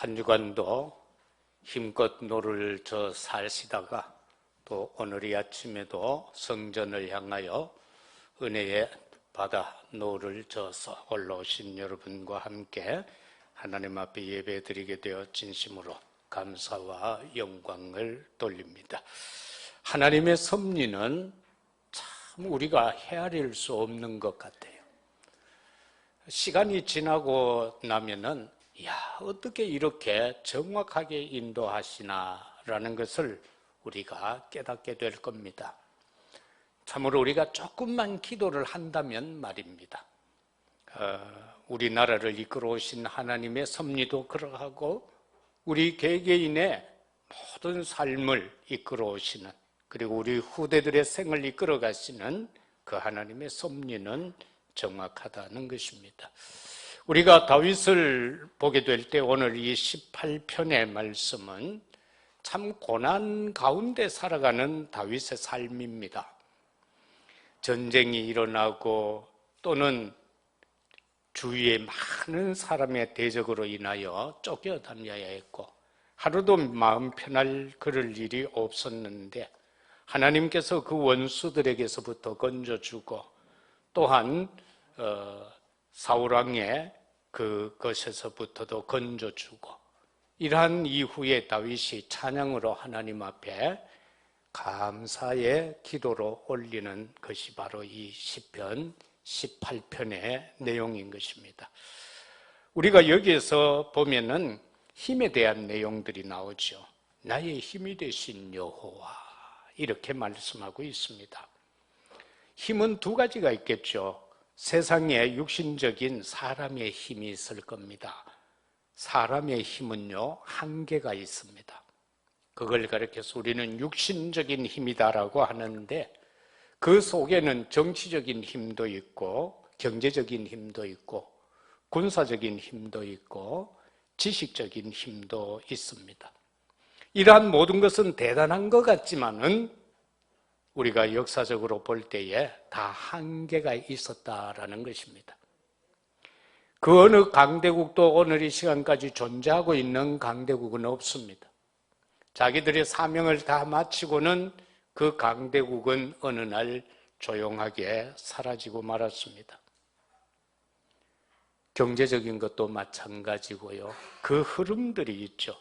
한 주간도 힘껏 노를 저 사시다가 또 오늘 이 아침에도 성전을 향하여 은혜의 바다 노를 져서 올라오신 여러분과 함께 하나님 앞에 예배드리게 되어 진심으로 감사와 영광을 돌립니다. 하나님의 섭리는 참 우리가 헤아릴 수 없는 것 같아요. 시간이 지나고 나면은 어떻게 이렇게 정확하게 인도하시나라는 것을 우리가 깨닫게 될 겁니다. 참으로 우리가 조금만 기도를 한다면 말입니다. 우리나라를 이끌어 오신 하나님의 섭리도 그러하고 우리 개개인의 모든 삶을 이끌어 오시는, 그리고 우리 후대들의 생을 이끌어 가시는 그 하나님의 섭리는 정확하다는 것입니다. 우리가 다윗을 보게 될 때 오늘 이 18편의 말씀은 참 고난 가운데 살아가는 다윗의 삶입니다. 전쟁이 일어나고 또는 주위에 많은 사람의 대적으로 인하여 쫓겨다녀야 했고 하루도 마음 편할 그럴 일이 없었는데 하나님께서 그 원수들에게서부터 건져주고 또한 사울왕의 그것에서부터도 건져주고 이러한 이후에 다윗이 찬양으로 하나님 앞에 감사의 기도로 올리는 것이 바로 이 시편 18편의 내용인 것입니다. 우리가 여기에서 보면은 힘에 대한 내용들이 나오죠. 나의 힘이 되신 여호와, 이렇게 말씀하고 있습니다. 힘은 두 가지가 있겠죠. 세상에 육신적인 사람의 힘이 있을 겁니다. 사람의 힘은요, 한계가 있습니다. 그걸 가리켜서 우리는 육신적인 힘이다라고 하는데 그 속에는 정치적인 힘도 있고 경제적인 힘도 있고 군사적인 힘도 있고 지식적인 힘도 있습니다. 이러한 모든 것은 대단한 것 같지만은 우리가 역사적으로 볼 때에 다 한계가 있었다라는 것입니다. 그 어느 강대국도 오늘 이 시간까지 존재하고 있는 강대국은 없습니다. 자기들의 사명을 다 마치고는 그 강대국은 어느 날 조용하게 사라지고 말았습니다. 경제적인 것도 마찬가지고요. 그 흐름들이 있죠.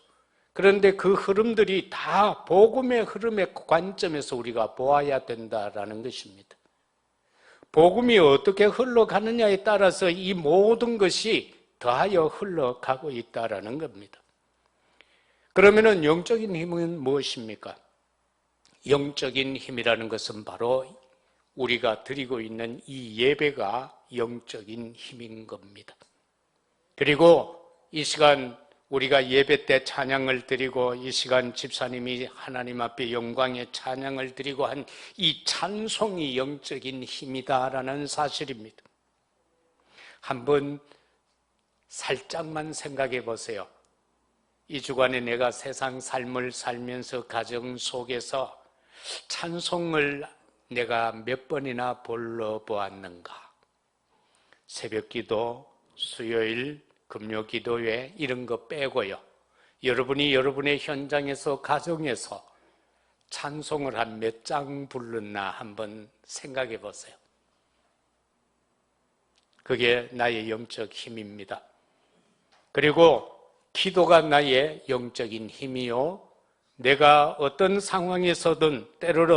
그런데 그 흐름들이 다 복음의 흐름의 관점에서 우리가 보아야 된다라는 것입니다. 복음이 어떻게 흘러가느냐에 따라서 이 모든 것이 더하여 흘러가고 있다라는 겁니다. 그러면은 영적인 힘은 무엇입니까? 영적인 힘이라는 것은 바로 우리가 드리고 있는 이 예배가 영적인 힘인 겁니다. 그리고 이 시간 우리가 예배 때 찬양을 드리고 이 시간 집사님이 하나님 앞에 영광의 찬양을 드리고 한 이 찬송이 영적인 힘이다라는 사실입니다. 한번 살짝만 생각해 보세요. 이 주간에 내가 세상 삶을 살면서 가정 속에서 찬송을 내가 몇 번이나 불러보았는가? 새벽기도, 수요일, 금요기도회 이런 거 빼고요. 여러분이 여러분의 현장에서 가정에서 찬송을 한 몇 장 불렀나 한번 생각해 보세요. 그게 나의 영적 힘입니다. 그리고 기도가 나의 영적인 힘이요. 내가 어떤 상황에서든 때를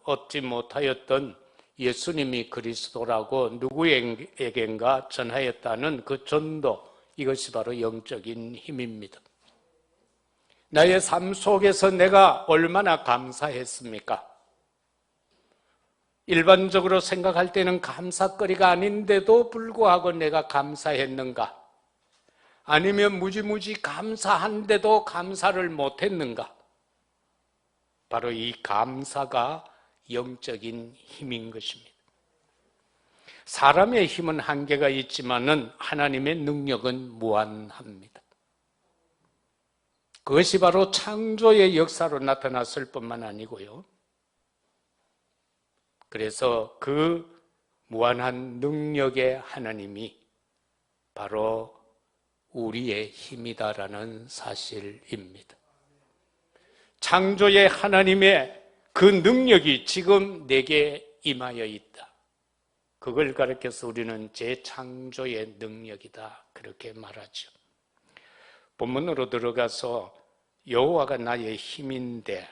얻지 못하였던 예수님이 그리스도라고 누구에겐가 전하였다는 그 전도, 이것이 바로 영적인 힘입니다. 나의 삶 속에서 내가 얼마나 감사했습니까? 일반적으로 생각할 때는 감사거리가 아닌데도 불구하고 내가 감사했는가? 아니면 무지무지 감사한데도 감사를 못했는가? 바로 이 감사가 영적인 힘인 것입니다. 사람의 힘은 한계가 있지만은 하나님의 능력은 무한합니다. 그것이 바로 창조의 역사로 나타났을 뿐만 아니고요. 그래서 그 무한한 능력의 하나님이 바로 우리의 힘이다라는 사실입니다. 창조의 하나님의 그 능력이 지금 내게 임하여 있다. 그걸 가리켜서 우리는 재창조의 능력이다, 그렇게 말하죠. 본문으로 들어가서 여호와가 나의 힘인데,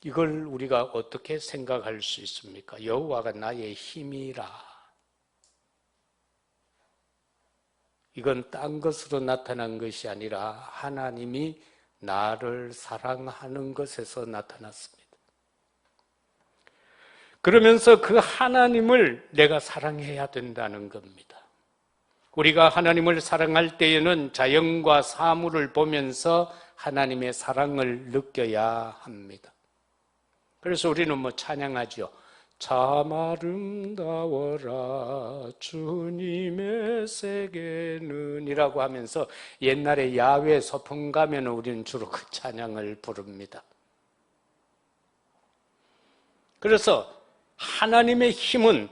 이걸 우리가 어떻게 생각할 수 있습니까? 여호와가 나의 힘이라. 이건 딴 것으로 나타난 것이 아니라 하나님이 나를 사랑하는 것에서 나타났습니다. 그러면서 그 하나님을 내가 사랑해야 된다는 겁니다. 우리가 하나님을 사랑할 때에는 자연과 사물을 보면서 하나님의 사랑을 느껴야 합니다. 그래서 우리는 찬양하죠. 참 아름다워라 주님의 세계는 이라고 하면서 옛날에 야외 소풍 가면 우리는 주로 그 찬양을 부릅니다. 그래서 하나님의 힘은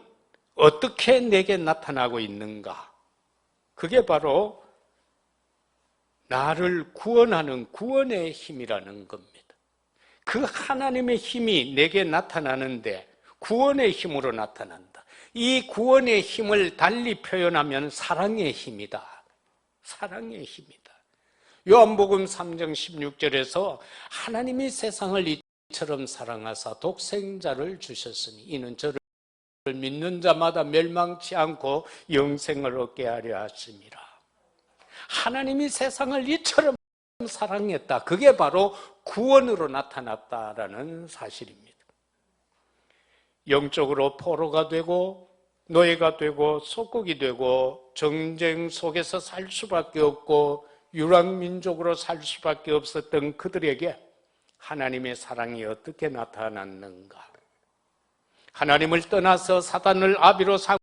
어떻게 내게 나타나고 있는가? 그게 바로 나를 구원하는 구원의 힘이라는 겁니다. 그 하나님의 힘이 내게 나타나는데 구원의 힘으로 나타난다. 이 구원의 힘을 달리 표현하면 사랑의 힘이다. 사랑의 힘이다. 요한복음 3장 16절에서 하나님이 세상을 이처럼 사랑하사 독생자를 주셨으니 이는 저를 믿는 자마다 멸망치 않고 영생을 얻게 하려 하심이라. 하나님이 세상을 이처럼 사랑했다. 그게 바로 구원으로 나타났다라는 사실입니다. 영적으로 포로가 되고 노예가 되고 속국이 되고 정쟁 속에서 살 수밖에 없고 유랑민족으로 살 수밖에 없었던 그들에게 하나님의 사랑이 어떻게 나타났는가? 하나님을 떠나서 사단을 아비로 삼고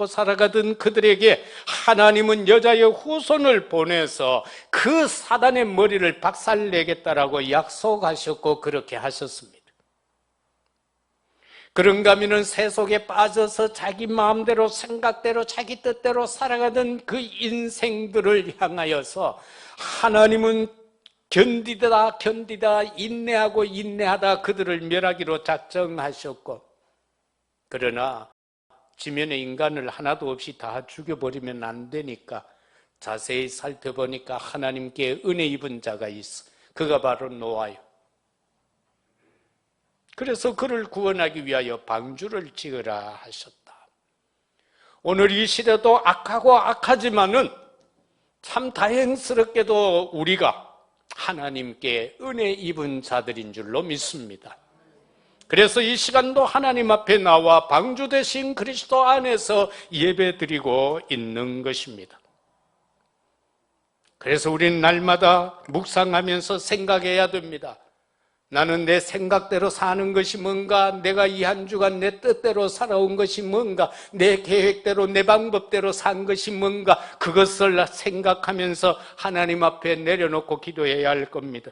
살아가던 그들에게 하나님은 여자의 후손을 보내서 그 사단의 머리를 박살내겠다라고 약속하셨고 그렇게 하셨습니다. 그런가 하면 세속에 빠져서 자기 마음대로 생각대로 자기 뜻대로 살아가던 그 인생들을 향하여서 하나님은 견디다 인내하고 인내하다 그들을 멸하기로 작정하셨고, 그러나 지면의 인간을 하나도 없이 다 죽여버리면 안 되니까 자세히 살펴보니까 하나님께 은혜 입은 자가 있어. 그가 바로 노아요. 그래서 그를 구원하기 위하여 방주를 지으라 하셨다. 오늘 이 시대도 악하고 악하지만은 참 다행스럽게도 우리가 하나님께 은혜 입은 자들인 줄로 믿습니다. 그래서 이 시간도 하나님 앞에 나와 방주 되신 그리스도 안에서 예배드리고 있는 것입니다. 그래서 우리는 날마다 묵상하면서 생각해야 됩니다. 나는 내 생각대로 사는 것이 뭔가? 내가 이 한 주간 내 뜻대로 살아온 것이 뭔가? 내 계획대로 내 방법대로 산 것이 뭔가? 그것을 생각하면서 하나님 앞에 내려놓고 기도해야 할 겁니다.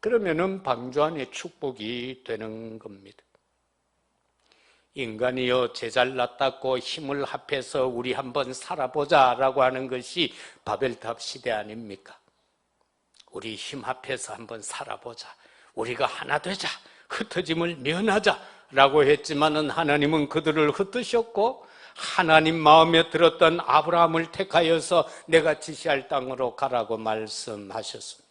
그러면은 방주 안에 축복이 되는 겁니다. 인간이여 제잘났다고 힘을 합해서 우리 한번 살아보자라고 하는 것이 바벨탑 시대 아닙니까? 우리 힘 합해서 한번 살아보자. 우리가 하나 되자. 흩어짐을 면하자라고 했지만은 하나님은 그들을 흩으셨고 하나님 마음에 들었던 아브라함을 택하여서 내가 지시할 땅으로 가라고 말씀하셨습니다.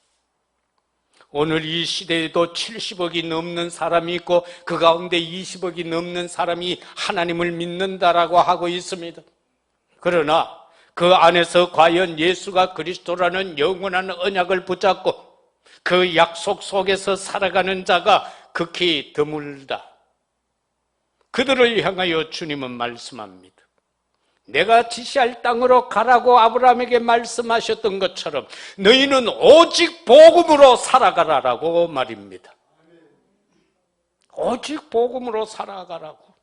오늘 이 시대에도 70억이 넘는 사람이 있고 그 가운데 20억이 넘는 사람이 하나님을 믿는다라고 하고 있습니다. 그러나 그 안에서 과연 예수가 그리스도라는 영원한 언약을 붙잡고 그 약속 속에서 살아가는 자가 극히 드물다. 그들을 향하여 주님은 말씀합니다. 내가 지시할 땅으로 가라고 아브라함에게 말씀하셨던 것처럼 너희는 오직 복음으로 살아가라라고 말입니다. 오직 복음으로 살아가라고.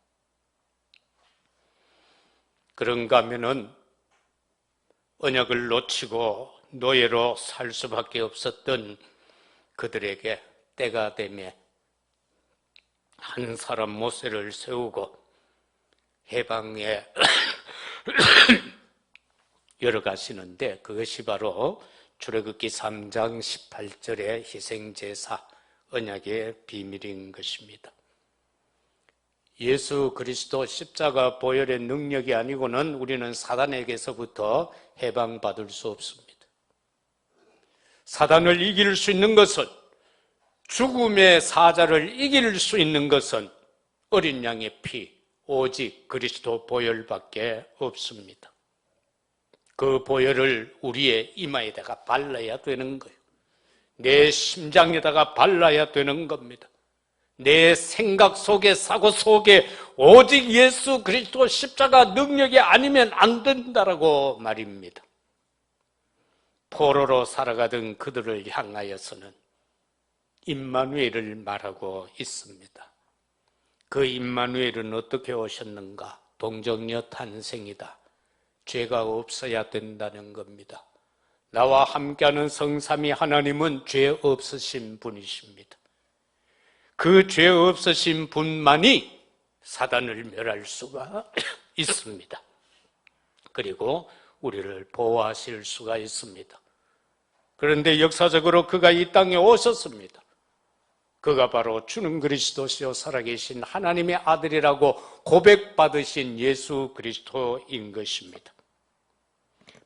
그런가 하면은 언약을 놓치고 노예로 살 수밖에 없었던 그들에게 때가 되매 한 사람 모세를 세우고 해방에 열어가시는데 그것이 바로 출애굽기 3장 18절의 희생제사 언약의 비밀인 것입니다. 예수 그리스도 십자가 보혈의 능력이 아니고는 우리는 사단에게서부터 해방받을 수 없습니다. 사단을 이길 수 있는 것은, 죽음의 사자를 이길 수 있는 것은 어린 양의 피, 오직 그리스도 보혈밖에 없습니다. 그 보혈을 우리의 이마에다가 발라야 되는 거예요. 내 심장에다가 발라야 되는 겁니다. 내 생각 속에, 사고 속에 오직 예수 그리스도 십자가 능력이 아니면 안 된다라고 말입니다. 포로로 살아가던 그들을 향하여서는 임마누엘을 말하고 있습니다. 그 임마누엘은 어떻게 오셨는가? 동정녀 탄생이다. 죄가 없어야 된다는 겁니다. 나와 함께하는 성삼위 하나님은 죄 없으신 분이십니다. 그 죄 없으신 분만이 사단을 멸할 수가 있습니다. 그리고 우리를 보호하실 수가 있습니다. 그런데 역사적으로 그가 이 땅에 오셨습니다. 그가 바로 주는 그리스도시요 살아계신 하나님의 아들이라고 고백받으신 예수 그리스도인 것입니다.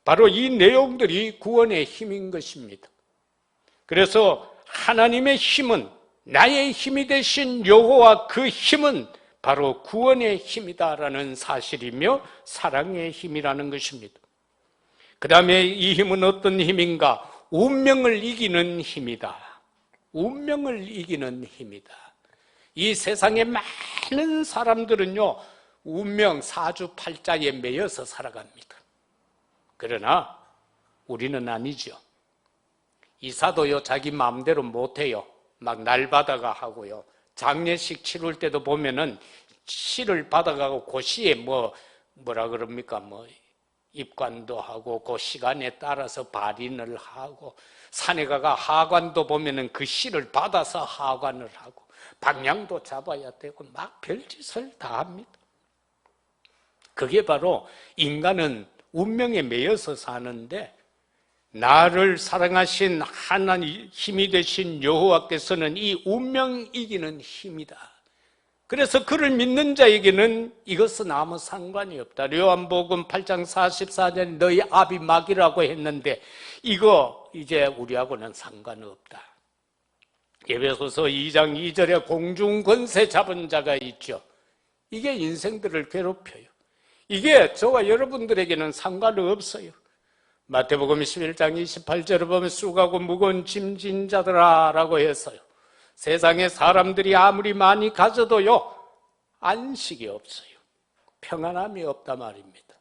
바로 이 내용들이 구원의 힘인 것입니다. 그래서 하나님의 힘은, 나의 힘이 되신 여호와 그 힘은 바로 구원의 힘이다라는 사실이며 사랑의 힘이라는 것입니다. 그 다음에 이 힘은 어떤 힘인가? 운명을 이기는 힘이다. 운명을 이기는 힘이다. 이 세상에 많은 사람들은요, 운명 사주팔자에 매여서 살아갑니다. 그러나 우리는 아니죠. 이사도요, 자기 마음대로 못해요. 막 날 받아가 하고요. 장례식 치를 때도 보면은 시를 받아가고 그 시에 뭐라 그럽니까? 입관도 하고 그 시간에 따라서 발인을 하고, 산에 가가 하관도 보면은 그 시를 받아서 하관을 하고, 방향도 잡아야 되고 막 별짓을 다 합니다. 그게 바로 인간은 운명에 매여서 사는데, 나를 사랑하신 하나님 힘이 되신 여호와께서는 이 운명 이기는 힘이다. 그래서 그를 믿는 자에게는 이것은 아무 상관이 없다. 요한복음 8장 44절에 너희 아비 마귀라고 했는데 이거 이제 우리하고는 상관없다. 에베소서 2장 2절에 공중 권세 잡은 자가 있죠. 이게 인생들을 괴롭혀요. 이게 저와 여러분들에게는 상관없어요. 마태복음 11장 28절을 보면 쑥하고 무거운 짐진 자들아 라고 했어요. 세상에 사람들이 아무리 많이 가져도요, 안식이 없어요. 평안함이 없단 말입니다.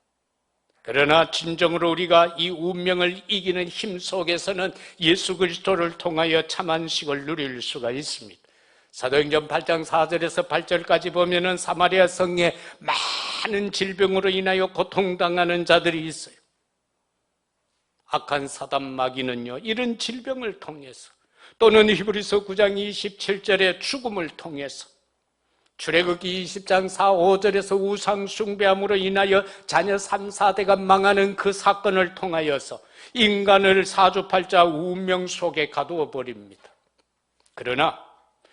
그러나 진정으로 우리가 이 운명을 이기는 힘 속에서는 예수 그리스도를 통하여 참 안식을 누릴 수가 있습니다. 사도행전 8장 4절에서 8절까지 보면은 사마리아 성에 많은 질병으로 인하여 고통당하는 자들이 있어요. 악한 사단 마귀는요, 이런 질병을 통해서, 또는 히브리서 9장 27절의 죽음을 통해서, 출애굽기 20장 4, 5절에서 우상 숭배함으로 인하여 자녀 3, 4대가 망하는 그 사건을 통하여서 인간을 사주팔자 운명 속에 가두어 버립니다. 그러나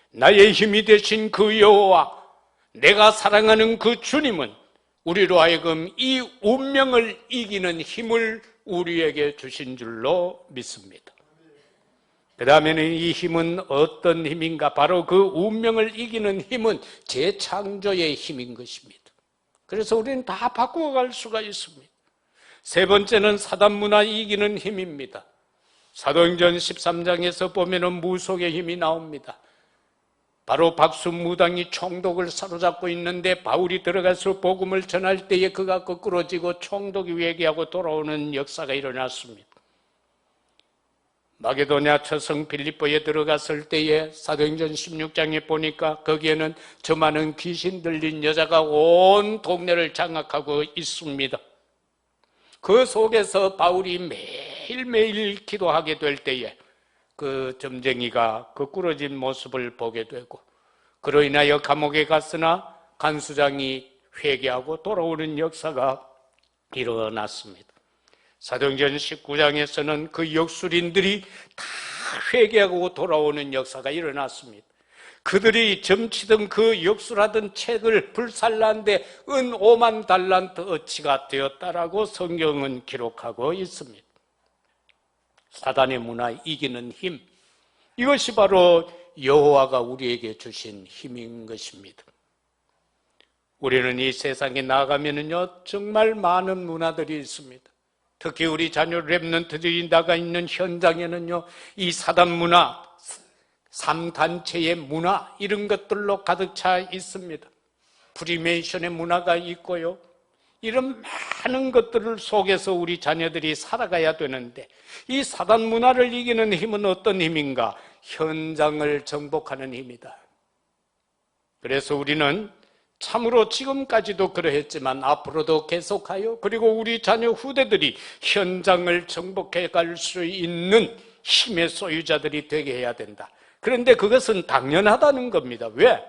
나의 힘이 되신 그 여호와, 내가 사랑하는 그 주님은 우리로 하여금 이 운명을 이기는 힘을 우리에게 주신 줄로 믿습니다. 그 다음에는 이 힘은 어떤 힘인가? 바로 그 운명을 이기는 힘은 재창조의 힘인 것입니다. 그래서 우리는 다 바꾸어갈 수가 있습니다. 세 번째는 사단 문화 이기는 힘입니다. 사도행전 13장에서 보면 무속의 힘이 나옵니다. 바로 박수무당이 총독을 사로잡고 있는데 바울이 들어가서 복음을 전할 때에 그가 거꾸로 지고 총독이 회개하고 돌아오는 역사가 일어났습니다. 마게도냐 처성 빌립보에 들어갔을 때에 사도행전 16장에 보니까 거기에는 저 많은 귀신 들린 여자가 온 동네를 장악하고 있습니다. 그 속에서 바울이 매일매일 기도하게 될 때에 그 점쟁이가 거꾸러진 모습을 보게 되고, 그로 인하여 감옥에 갔으나 간수장이 회개하고 돌아오는 역사가 일어났습니다. 사도행전 19장에서는 그 역술인들이 다 회개하고 돌아오는 역사가 일어났습니다. 그들이 점치던 그 역술하던 책을 불살라는데 은 5만 달란트 어치가 되었다라고 성경은 기록하고 있습니다. 사단의 문화 이기는 힘, 이것이 바로 여호와가 우리에게 주신 힘인 것입니다. 우리는 이 세상에 나가면은요 정말 많은 문화들이 있습니다. 특히 우리 자녀 랩런트들이 나가 있는 현장에는요 이 사단 문화, 3단체의 문화 이런 것들로 가득 차 있습니다. 프리메이션의 문화가 있고요. 이런 많은 것들을 속에서 우리 자녀들이 살아가야 되는데 이 사단 문화를 이기는 힘은 어떤 힘인가? 현장을 정복하는 힘이다. 그래서 우리는 참으로 지금까지도 그러했지만 앞으로도 계속하여 그리고 우리 자녀 후대들이 현장을 정복해 갈 수 있는 힘의 소유자들이 되게 해야 된다. 그런데 그것은 당연하다는 겁니다. 왜?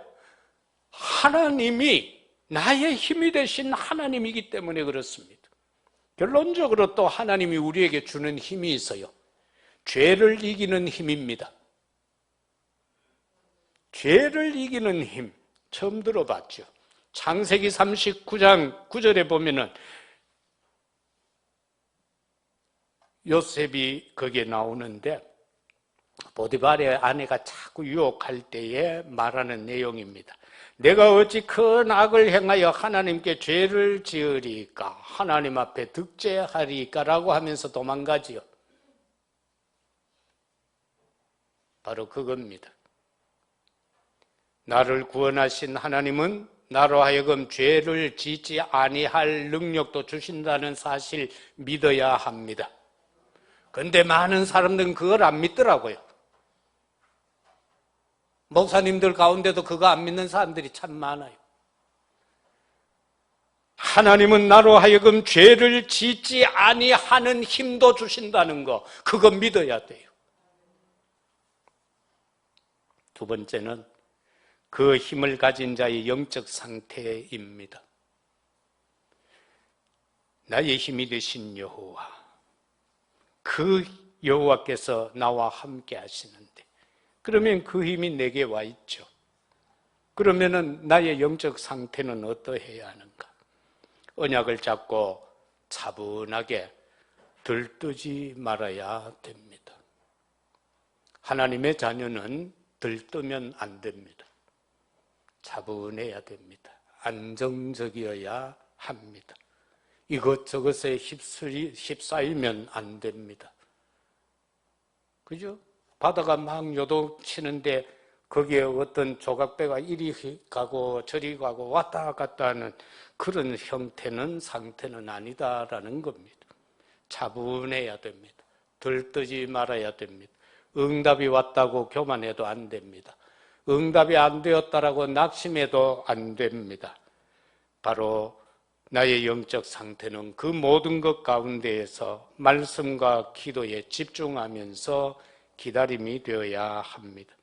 하나님이 나의 힘이 되신 하나님이기 때문에 그렇습니다. 결론적으로 또 하나님이 우리에게 주는 힘이 있어요. 죄를 이기는 힘입니다. 죄를 이기는 힘 처음 들어봤죠. 창세기 39장 9절에 보면은 요셉이 거기에 나오는데 보디발의 아내가 자꾸 유혹할 때에 말하는 내용입니다. 내가 어찌 큰 악을 행하여 하나님께 죄를 지으리까? 하나님 앞에 득죄하리까? 라고 하면서 도망가지요. 바로 그겁니다. 나를 구원하신 하나님은 나로 하여금 죄를 짓지 아니할 능력도 주신다는 사실 믿어야 합니다. 그런데 많은 사람들은 그걸 안 믿더라고요. 목사님들 가운데도 그거 안 믿는 사람들이 참 많아요. 하나님은 나로 하여금 죄를 짓지 아니하는 힘도 주신다는 거, 그거 믿어야 돼요. 두 번째는 그 힘을 가진 자의 영적 상태입니다. 나의 힘이 되신 여호와, 그 여호와께서 나와 함께 하시는데 그러면 그 힘이 내게 와 있죠. 그러면은 나의 영적 상태는 어떠해야 하는가? 언약을 잡고 차분하게 들뜨지 말아야 됩니다. 하나님의 자녀는 들뜨면 안 됩니다. 차분해야 됩니다. 안정적이어야 합니다. 이것저것에 휩싸이면 안 됩니다. 그죠? 바다가 막 요동치는데 거기에 어떤 조각배가 이리 가고 저리 가고 왔다 갔다 하는 그런 형태는 상태는 아니다라는 겁니다. 차분해야 됩니다. 들뜨지 말아야 됩니다. 응답이 왔다고 교만해도 안 됩니다. 응답이 안 되었다라고 낙심해도 안 됩니다. 바로 나의 영적 상태는 그 모든 것 가운데에서 말씀과 기도에 집중하면서 기다림이 되어야 합니다.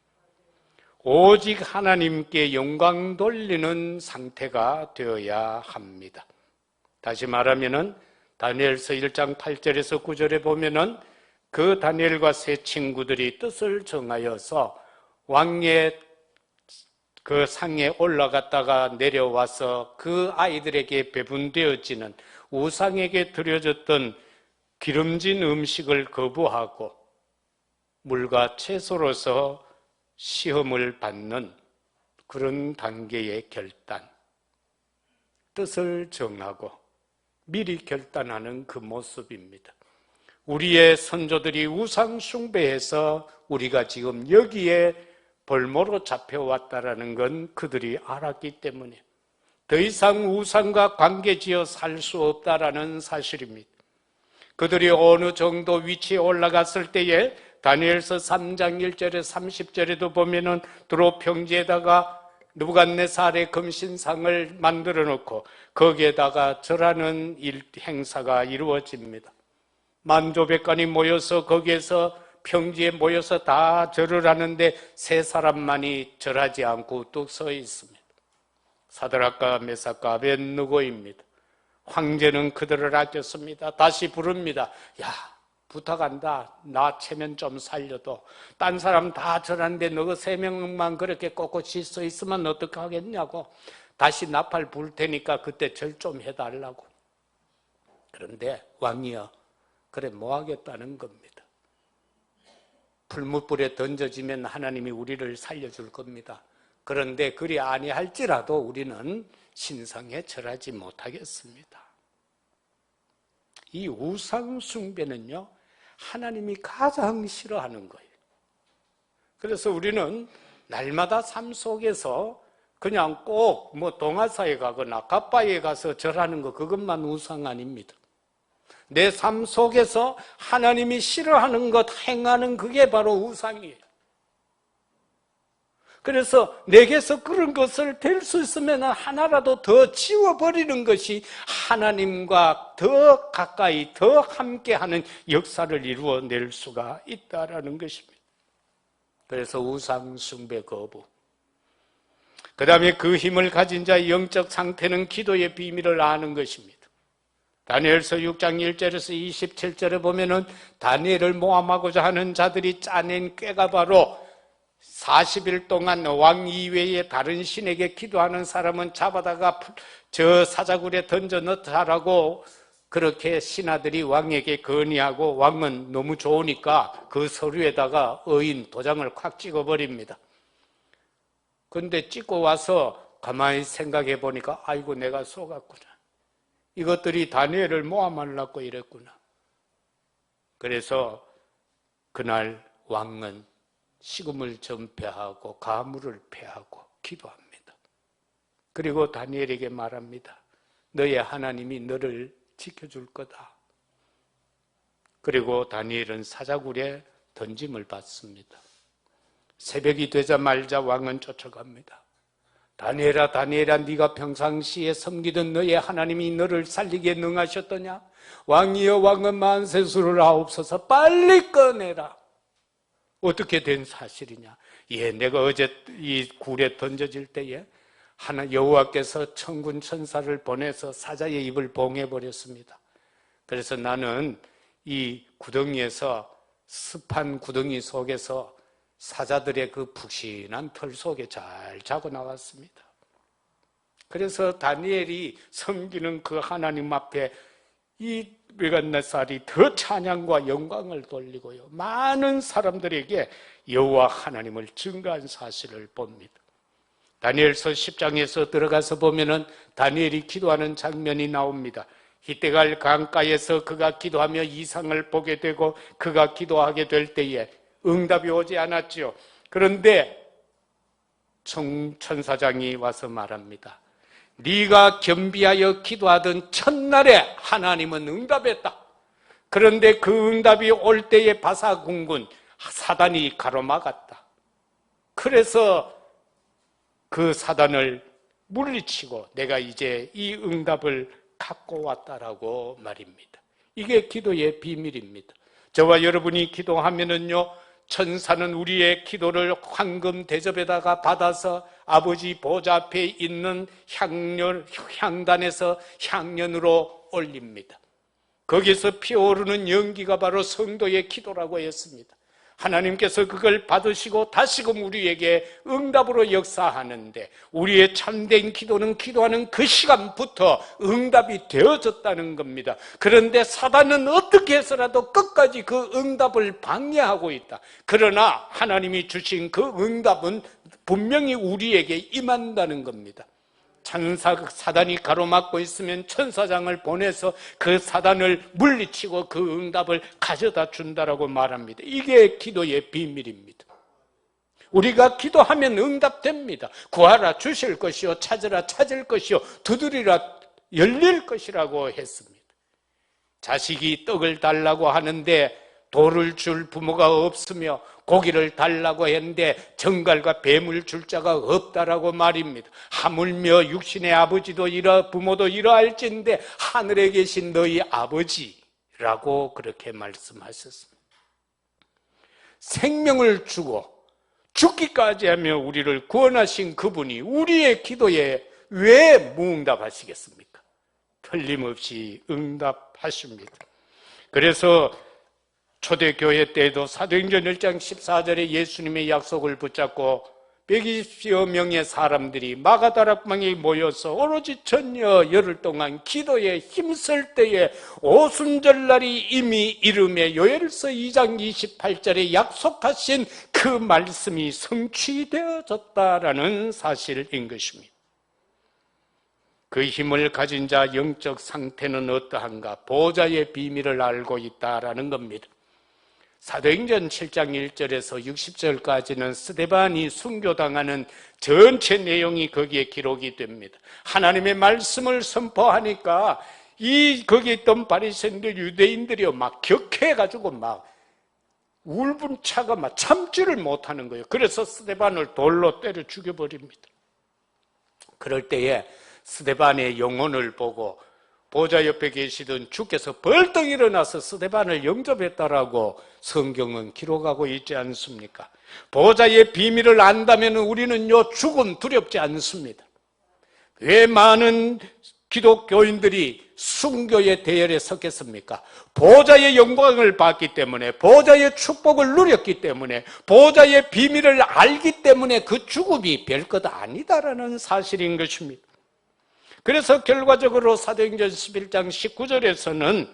오직 하나님께 영광 돌리는 상태가 되어야 합니다. 다시 말하면은 다니엘서 1장 8절에서 9절에 보면은 그 다니엘과 세 친구들이 뜻을 정하여서 왕의 그 상에 올라갔다가 내려와서 그 아이들에게 배분되어지는 우상에게 드려졌던 기름진 음식을 거부하고 물과 채소로서 시험을 받는 그런 단계의 결단, 뜻을 정하고 미리 결단하는 그 모습입니다. 우리의 선조들이 우상 숭배해서 우리가 지금 여기에 벌모로 잡혀왔다라는 건 그들이 알았기 때문에 더 이상 우상과 관계지어 살 수 없다라는 사실입니다. 그들이 어느 정도 위치에 올라갔을 때에 다니엘서 3장 1절에 30절에도 보면은 두로 평지에다가 느부갓네살의 금신상을 만들어 놓고 거기에다가 절하는 행사가 이루어집니다. 만조백관이 모여서 거기에서 평지에 모여서 다 절을 하는데 세 사람만이 절하지 않고 뚝 서 있습니다. 사드락과 메삭과 아벳느고입니다. 황제는 그들을 아꼈습니다. 다시 부릅니다. 야, 부탁한다. 나 체면 좀 살려도. 딴 사람 다 절하는데 너 3명만 그렇게 꼿꼿이 서 있으면 어떻게 하겠냐고. 다시 나팔 불 테니까 그때 절 좀 해달라고. 그런데 왕이여, 그래 뭐 하겠다는 겁니다. 풀무불에 던져지면 하나님이 우리를 살려줄 겁니다. 그런데 그리 아니할지라도 우리는 신상에 절하지 못하겠습니다. 이 우상 숭배는요, 하나님이 가장 싫어하는 거예요. 그래서 우리는 날마다 삶 속에서 그냥 꼭 뭐 동화사에 가거나 갓바위에 가서 절하는 거, 그것만 우상 아닙니다. 내 삶 속에서 하나님이 싫어하는 것 행하는 그게 바로 우상이에요. 그래서 내게서 그런 것을 될 수 있으면 하나라도 더 지워버리는 것이 하나님과 더 가까이 더 함께하는 역사를 이루어낼 수가 있다는 것입니다. 그래서 우상 숭배 거부. 그 다음에 그 힘을 가진 자의 영적 상태는 기도의 비밀을 아는 것입니다. 다니엘서 6장 1절에서 27절에 보면은 다니엘을 모함하고자 하는 자들이 짜낸 꾀가 바로 40일 동안 왕 이외에 다른 신에게 기도하는 사람은 잡아다가 저 사자굴에 던져 넣자라고 그렇게 신하들이 왕에게 건의하고, 왕은 너무 좋으니까 그 서류에다가 의인 도장을 콱 찍어버립니다. 그런데 찍고 와서 가만히 생각해 보니까 아이고 내가 속았구나. 이것들이 다니엘을 모함하려고 이랬구나. 그래서 그날 왕은 식음을 전폐하고 가물을 폐하고 기도합니다. 그리고 다니엘에게 말합니다. 너의 하나님이 너를 지켜줄 거다. 그리고 다니엘은 사자굴에 던짐을 받습니다. 새벽이 되자마자 왕은 쫓아갑니다. 다니엘아, 다니엘아, 네가 평상시에 섬기던 너의 하나님이 너를 살리기에 능하셨더냐? 왕이여, 왕은 만세수를 하옵소서. 빨리 꺼내라. 어떻게 된 사실이냐? 예, 내가 어제 이 굴에 던져질 때에 여호와께서 천군 천사를 보내서 사자의 입을 봉해버렸습니다. 그래서 나는 이 구덩이에서, 습한 구덩이 속에서 사자들의 그 푹신한 털 속에 잘 자고 나왔습니다. 그래서 다니엘이 섬기는 그 하나님 앞에 이 느부갓네살이 더 찬양과 영광을 돌리고요, 많은 사람들에게 여호와 하나님을 증거한 사실을 봅니다. 다니엘서 10장에서 들어가서 보면은 다니엘이 기도하는 장면이 나옵니다. 히데갈 강가에서 그가 기도하며 이상을 보게 되고, 그가 기도하게 될 때에 응답이 오지 않았지요. 그런데 천사장이 와서 말합니다. 네가 겸비하여 기도하던 첫날에 하나님은 응답했다. 그런데 그 응답이 올 때에 바사궁군 사단이 가로막았다. 그래서 그 사단을 물리치고 내가 이제 이 응답을 갖고 왔다라고 말입니다. 이게 기도의 비밀입니다. 저와 여러분이 기도하면은요, 천사는 우리의 기도를 황금 대접에다가 받아서 아버지 보좌 앞에 있는 향단에서 향연으로 올립니다. 거기서 피어오르는 연기가 바로 성도의 기도라고 했습니다. 하나님께서 그걸 받으시고 다시금 우리에게 응답으로 역사하는데, 우리의 참된 기도는 기도하는 그 시간부터 응답이 되어졌다는 겁니다. 그런데 사단은 어떻게 해서라도 끝까지 그 응답을 방해하고 있다. 그러나 하나님이 주신 그 응답은 분명히 우리에게 임한다는 겁니다. 사단이 가로막고 있으면 천사장을 보내서 그 사단을 물리치고 그 응답을 가져다 준다라고 말합니다. 이게 기도의 비밀입니다. 우리가 기도하면 응답됩니다. 구하라 주실 것이요, 찾으라 찾을 것이요, 두드리라 열릴 것이라고 했습니다. 자식이 떡을 달라고 하는데 돌을 줄 부모가 없으며, 고기를 달라고 했는데 정갈과 뱀을 줄 자가 없다라고 말입니다. 하물며 육신의 아버지도 부모도 이러할진데 하늘에 계신 너희 아버지라고 그렇게 말씀하셨습니다. 생명을 주고 죽기까지 하며 우리를 구원하신 그분이 우리의 기도에 왜 무응답하시겠습니까? 틀림없이 응답하십니다. 그래서 초대교회 때에도 사도행전 1장 14절에 예수님의 약속을 붙잡고 120여 명의 사람들이 마가다락방에 모여서 오로지 전혀 열흘 동안 기도에 힘쓸 때에 오순절날이 이미 이름에 요엘서 2장 28절에 약속하신 그 말씀이 성취되어졌다라는 사실인 것입니다. 그 힘을 가진 자 영적 상태는 어떠한가? 보좌의 비밀을 알고 있다라는 겁니다. 사도행전 7장 1절에서 60절까지는 스데반이 순교당하는 전체 내용이 거기에 기록이 됩니다. 하나님의 말씀을 선포하니까 거기에 있던 바리새인들 유대인들이요 막 격해가지고 막 울분차가 막 참지를 못하는 거예요. 그래서 스데반을 돌로 때려 죽여버립니다. 그럴 때에 스데반의 영혼을 보고 보좌 옆에 계시던 주께서 벌떡 일어나서 스데반을 영접했다라고 성경은 기록하고 있지 않습니까? 보좌의 비밀을 안다면 우리는요 죽음 두렵지 않습니다. 왜 많은 기독교인들이 순교의 대열에 섰겠습니까? 보좌의 영광을 받기 때문에, 보좌의 축복을 누렸기 때문에, 보좌의 비밀을 알기 때문에 그 죽음이 별것 아니다라는 사실인 것입니다. 그래서 결과적으로 사도행전 11장 19절에서는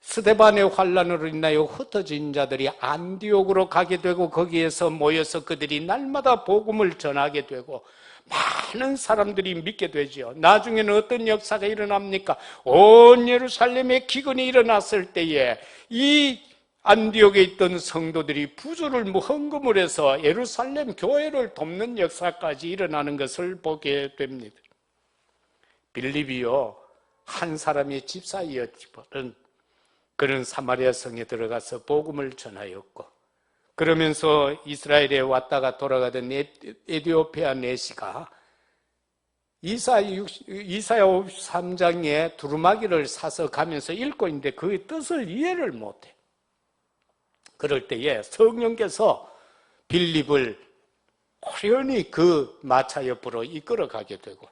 스데반의 환난으로 인하여 흩어진 자들이 안디옥으로 가게 되고 거기에서 모여서 그들이 날마다 복음을 전하게 되고 많은 사람들이 믿게 되죠. 나중에는 어떤 역사가 일어납니까? 온 예루살렘에 기근이 일어났을 때에 이 안디옥에 있던 성도들이 부조를 헌금을 해서 예루살렘 교회를 돕는 역사까지 일어나는 것을 보게 됩니다. 빌립이요 한 사람의 집사이었지만 그는 사마리아 성에 들어가서 복음을 전하였고 그러면서 이스라엘에 왔다가 돌아가던 에디오피아 내시가 이사야 53장에 두루마기를 사서 가면서 읽고 있는데 그 뜻을 이해를 못해. 그럴 때에 성령께서 빌립을 호련히 그 마차 옆으로 이끌어가게 되고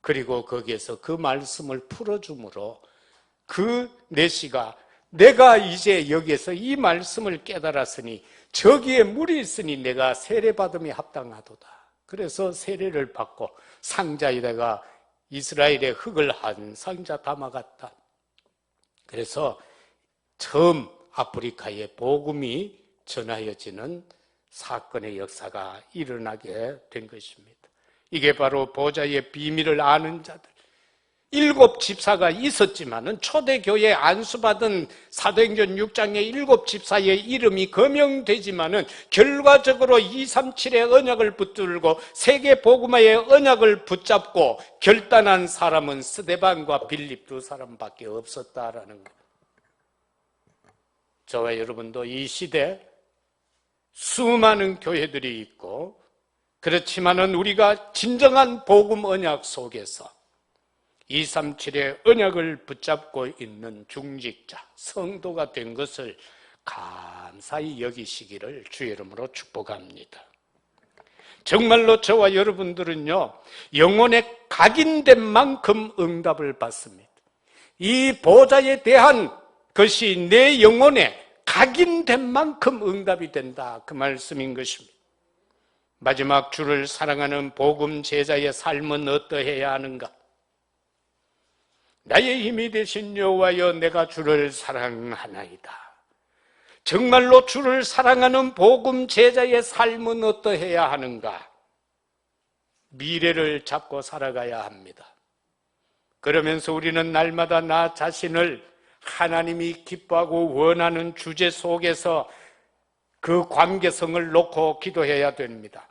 그리고 거기에서 그 말씀을 풀어줌으로 그 내시가 내가 이제 여기에서 이 말씀을 깨달았으니 저기에 물이 있으니 내가 세례받음이 합당하도다. 그래서 세례를 받고 상자에다가 이스라엘의 흙을 한 상자 담아갔다. 그래서 처음 아프리카에 복음이 전하여지는 사건의 역사가 일어나게 된 것입니다. 이게 바로 보좌의 비밀을 아는 자들. 7 집사가 있었지만은 초대교회에 안수받은 사도행전 6장의 7 집사의 이름이 거명되지만은 결과적으로 237의 언약을 붙들고 세계 복음화의 언약을 붙잡고 결단한 사람은 스데반과 빌립 두 사람밖에 없었다라는 것. 저와 여러분도 이 시대 수많은 교회들이 있고 그렇지만은 우리가 진정한 복음 언약 속에서 237의 언약을 붙잡고 있는 중직자, 성도가 된 것을 감사히 여기시기를 주의 이름으로 축복합니다. 정말로 저와 여러분들은요, 영혼에 각인된 만큼 응답을 받습니다. 이 보좌에 대한 것이 내 영혼에 각인된 만큼 응답이 된다. 그 말씀인 것입니다. 마지막 주를 사랑하는 복음 제자의 삶은 어떠해야 하는가? 나의 힘이 되신 여호와여 내가 주를 사랑하나이다. 정말로 주를 사랑하는 복음 제자의 삶은 어떠해야 하는가? 미래를 잡고 살아가야 합니다. 그러면서 우리는 날마다 나 자신을 하나님이 기뻐하고 원하는 주제 속에서 그 관계성을 놓고 기도해야 됩니다.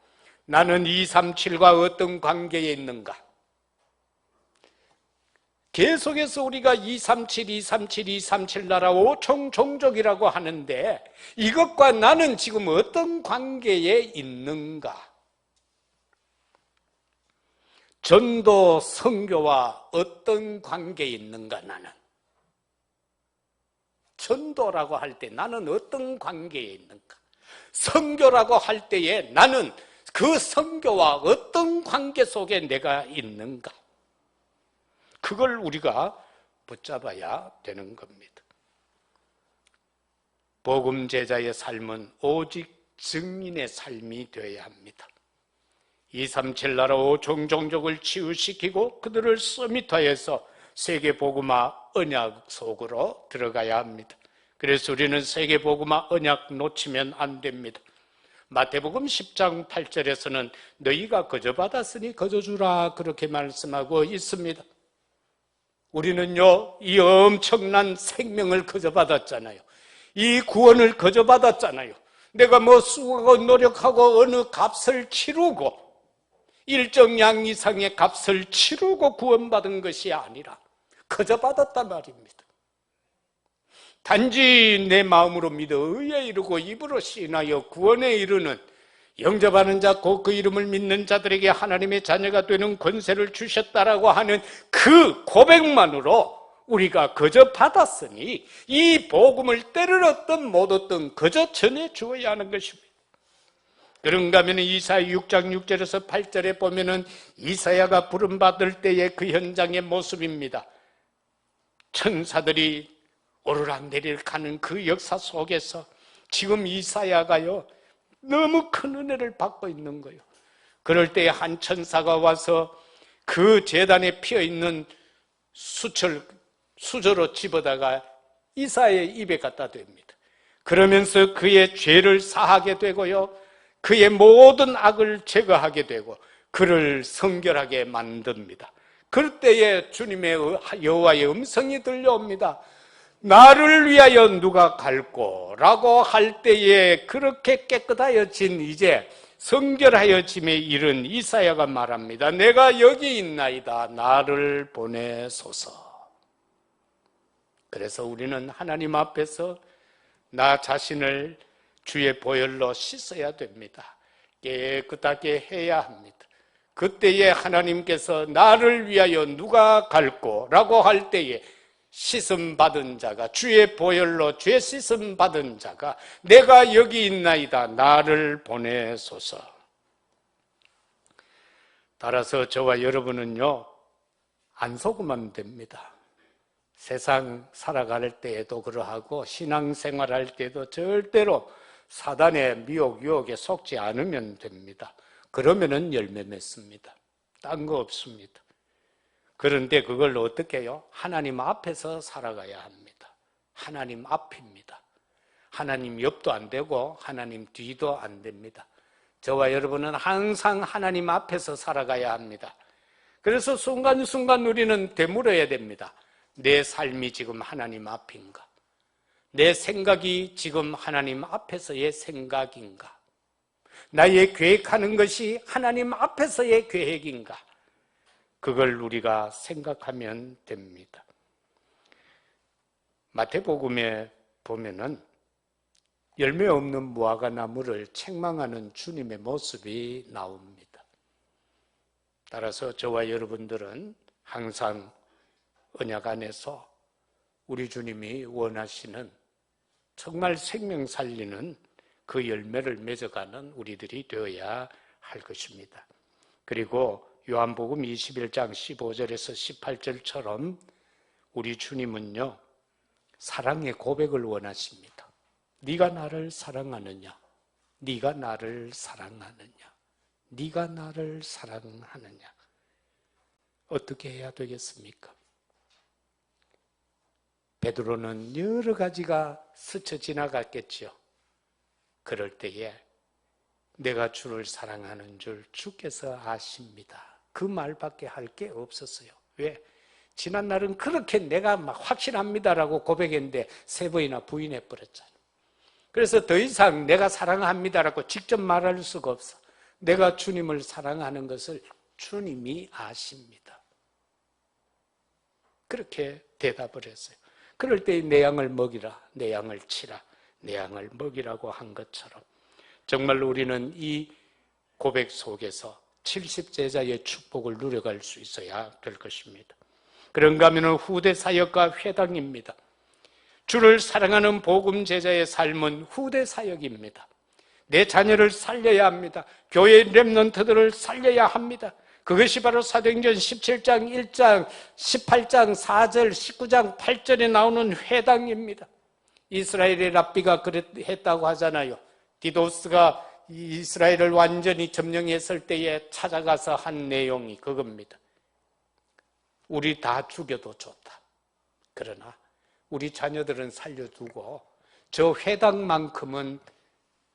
나는 237과 어떤 관계에 있는가? 계속해서 우리가 237, 237, 237 나라 5총 종족이라고 하는데 이것과 나는 지금 어떤 관계에 있는가? 전도 선교와 어떤 관계에 있는가 나는? 전도라고 할 때 나는 어떤 관계에 있는가? 선교라고 할 때에 나는 그 선교와 어떤 관계 속에 내가 있는가? 그걸 우리가 붙잡아야 되는 겁니다. 복음 제자의 삶은 오직 증인의 삶이 되어야 합니다. 237 나라 5종 종족을 치유시키고 그들을 서밋하여서 세계 복음화 언약 속으로 들어가야 합니다. 그래서 우리는 세계 복음화 언약 놓치면 안 됩니다. 마태복음 10장 8절에서는 너희가 거저 받았으니 거저 주라 그렇게 말씀하고 있습니다. 우리는요, 이 엄청난 생명을 거저 받았잖아요. 이 구원을 거저 받았잖아요. 내가 뭐 수고하고 노력하고 어느 값을 치르고 일정 양 이상의 값을 치르고 구원받은 것이 아니라 거저 받았단 말입니다. 단지 내 마음으로 믿어 의에 이르고 입으로 시인하여 구원에 이르는 영접하는 자 곧 그 이름을 믿는 자들에게 하나님의 자녀가 되는 권세를 주셨다라고 하는 그 고백만으로 우리가 거저 받았으니 이 복음을 때를 얻든 못 얻든 거저 전해 주어야 하는 것입니다. 그런가 하면 이사야 6장 6절에서 8절에 보면은 이사야가 부름받을 때의 그 현장의 모습입니다. 천사들이 오르락내리락 하는 그 역사 속에서 지금 이사야가요 너무 큰 은혜를 받고 있는 거예요. 그럴 때 한 천사가 와서 그 제단에 피어있는 수저로 집어다가 이사야의 입에 갖다 댑니다. 그러면서 그의 죄를 사하게 되고요, 그의 모든 악을 제거하게 되고 그를 성결하게 만듭니다. 그때에 주님의 여호와의 음성이 들려옵니다. 나를 위하여 누가 갈꼬? 라고 할 때에 그렇게 깨끗하여진 이제 성결하여짐에 이른 이사야가 말합니다. 내가 여기 있나이다. 나를 보내소서. 그래서 우리는 하나님 앞에서 나 자신을 주의 보혈로 씻어야 됩니다. 깨끗하게 해야 합니다. 그때에 하나님께서 나를 위하여 누가 갈꼬? 라고 할 때에 씻음 받은 자가, 주의 보혈로 죄 씻음 받은 자가 내가 여기 있나이다. 나를 보내소서. 따라서 저와 여러분은요 안 속으면 됩니다. 세상 살아갈 때에도 그러하고 신앙생활할 때도 절대로 사단의 미혹, 유혹에 속지 않으면 됩니다. 그러면은 열매 맺습니다. 딴 거 없습니다. 그런데 그걸 어떻게 해요? 하나님 앞에서 살아가야 합니다. 하나님 앞입니다. 하나님 옆도 안 되고 하나님 뒤도 안 됩니다. 저와 여러분은 항상 하나님 앞에서 살아가야 합니다. 그래서 순간순간 우리는 되물어야 됩니다. 내 삶이 지금 하나님 앞인가? 내 생각이 지금 하나님 앞에서의 생각인가? 나의 계획하는 것이 하나님 앞에서의 계획인가? 그걸 우리가 생각하면 됩니다. 마태복음에 보면은 열매 없는 무화과 나무를 책망하는 주님의 모습이 나옵니다. 따라서 저와 여러분들은 항상 언약 안에서 우리 주님이 원하시는 정말 생명 살리는 그 열매를 맺어가는 우리들이 되어야 할 것입니다. 그리고 요한복음 21장 15절에서 18절처럼 우리 주님은요 사랑의 고백을 원하십니다. 네가 나를 사랑하느냐? 네가 나를 사랑하느냐? 네가 나를 사랑하느냐? 어떻게 해야 되겠습니까? 베드로는 여러 가지가 스쳐 지나갔겠죠. 그럴 때에 내가 주를 사랑하는 줄 주께서 아십니다. 그 말밖에 할 게 없었어요. 왜? 지난 날은 그렇게 내가 막 확신합니다라고 고백했는데 3번이나 부인해버렸잖아요. 그래서 더 이상 내가 사랑합니다라고 직접 말할 수가 없어. 내가 주님을 사랑하는 것을 주님이 아십니다. 그렇게 대답을 했어요. 그럴 때 내 양을 먹이라, 내 양을 치라, 내 양을 먹이라고 한 것처럼 정말 우리는 이 고백 속에서 70제자의 축복을 누려갈 수 있어야 될 것입니다. 그런가 하면 후대 사역과 회당입니다. 주를 사랑하는 복음 제자의 삶은 후대 사역입니다. 내 자녀를 살려야 합니다. 교회 렘넌트들을 살려야 합니다. 그것이 바로 사도행전 17장 1장 18장 4절 19장 8절에 나오는 회당입니다. 이스라엘의 랍비가 그랬다고 하잖아요. 디도스가 이스라엘을 완전히 점령했을 때에 찾아가서 한 내용이 그겁니다. 우리 다 죽여도 좋다. 그러나 우리 자녀들은 살려두고 저 회당만큼은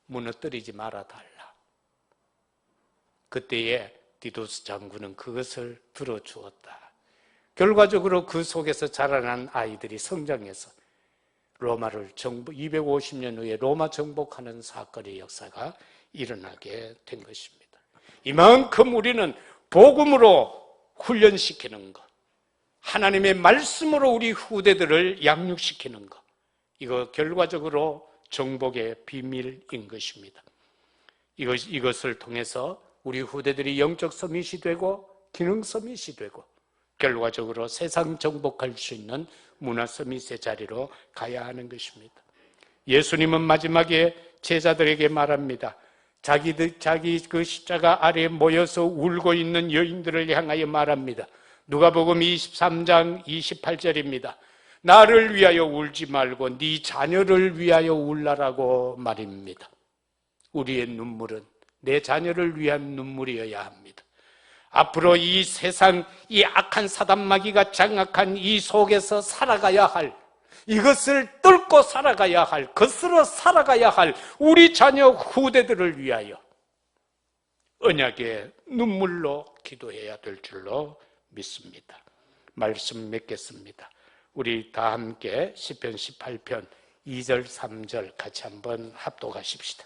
무너뜨리지 말아달라. 그때에 디도스 장군은 그것을 들어주었다. 결과적으로 그 속에서 자라난 아이들이 성장해서 로마를 250년 후에 로마 정복하는 사건의 역사가 일어나게 된 것입니다. 이만큼 우리는 복음으로 훈련시키는 것, 하나님의 말씀으로 우리 후대들을 양육시키는 것, 이거 결과적으로 정복의 비밀인 것입니다. 이것을 통해서 우리 후대들이 영적 서밋이 되고 기능 서밋이 되고 결과적으로 세상 정복할 수 있는 문화 서밋의 자리로 가야 하는 것입니다. 예수님은 마지막에 제자들에게 말합니다. 자기 그 십자가 아래에 모여서 울고 있는 여인들을 향하여 말합니다. 누가복음 23장 28절입니다. 나를 위하여 울지 말고 네 자녀를 위하여 울라라고 말입니다. 우리의 눈물은 내 자녀를 위한 눈물이어야 합니다. 앞으로 이 세상, 이 악한 사단마귀가 장악한 이 속에서 살아가야 할, 이것을 뚫고 살아가야 할, 거스러 살아가야 할 우리 자녀 후대들을 위하여 언약의 눈물로 기도해야 될 줄로 믿습니다. 말씀 맺겠습니다. 우리 다 함께 시편 18편 2절 3절 같이 한번 합독하십시다.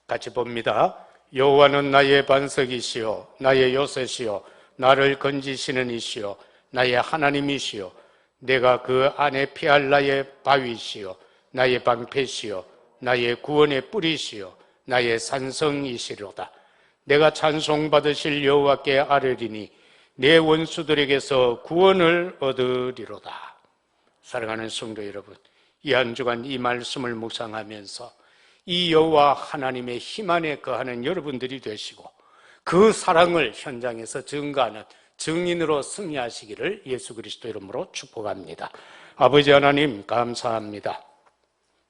같이 봅니다. 여호와는 나의 반석이시요 나의 요새시요 나를 건지시는 이시요 나의 하나님이시요 내가 그 안에 피할 나의 바위시요 나의 방패시요 나의 구원의 뿌리시요 나의 산성이시로다. 내가 찬송받으실 여호와께 아뢰리니 내 원수들에게서 구원을 얻으리로다. 사랑하는 성도 여러분, 이 한 주간 이 말씀을 묵상하면서 이 여호와 하나님의 힘 안에 거하는 여러분들이 되시고 그 사랑을 현장에서 증거하는 증인으로 승리하시기를 예수 그리스도 이름으로 축복합니다. 아버지 하나님 감사합니다.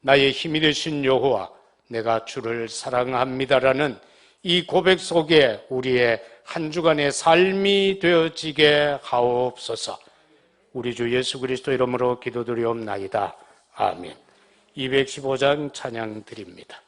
나의 힘이 되신 여호와 내가 주를 사랑합니다라는 이 고백 속에 우리의 한 주간의 삶이 되어지게 하옵소서. 우리 주 예수 그리스도 이름으로 기도드리옵나이다. 아멘. 215장 찬양 드립니다.